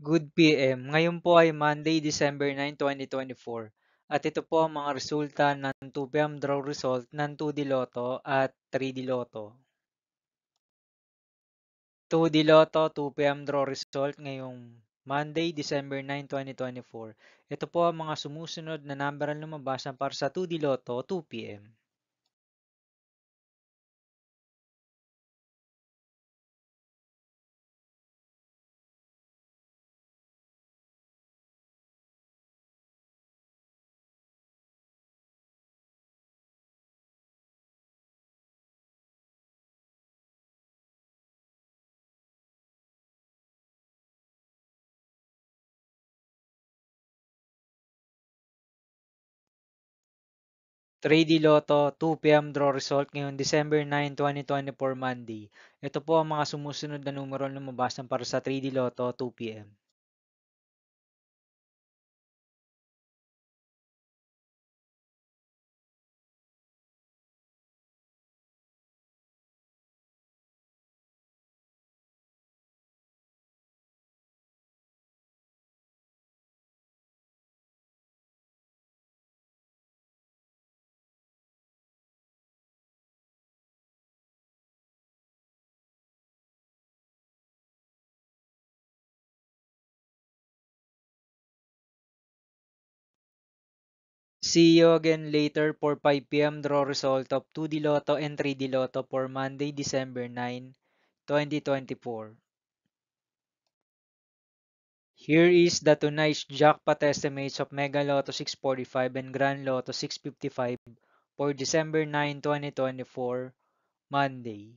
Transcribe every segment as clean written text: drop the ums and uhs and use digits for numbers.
Good PM. Ngayon po ay Monday, December 9, 2024. At ito po ang mga resulta ng 2 PM draw result ng 2D Lotto at 3D Lotto. 2D Lotto 2 PM draw result ngayong Monday, December 9, 2024. Ito po ang mga sumusunod na number ang lumabas para sa 2D Lotto 2 PM. 3D Lotto 2 PM draw result ngayong December 9, 2024 Monday. Ito po ang mga sumusunod na numero ang lumabas para sa 3D Lotto 2 PM. See you again later for 5 PM draw result of 2D Lotto and 3D Lotto for Monday, December 9, 2024. Here is the tonight's jackpot estimates of Mega Lotto 645 and Grand Lotto 655 for December 9, 2024, Monday.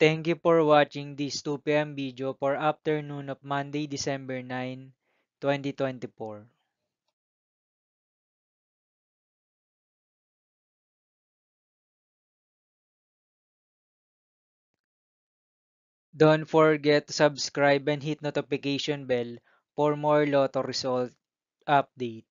Thank you for watching this 2 PM video for afternoon of Monday, December 9, 2024. Don't forget to subscribe and hit notification bell for more Lotto result update.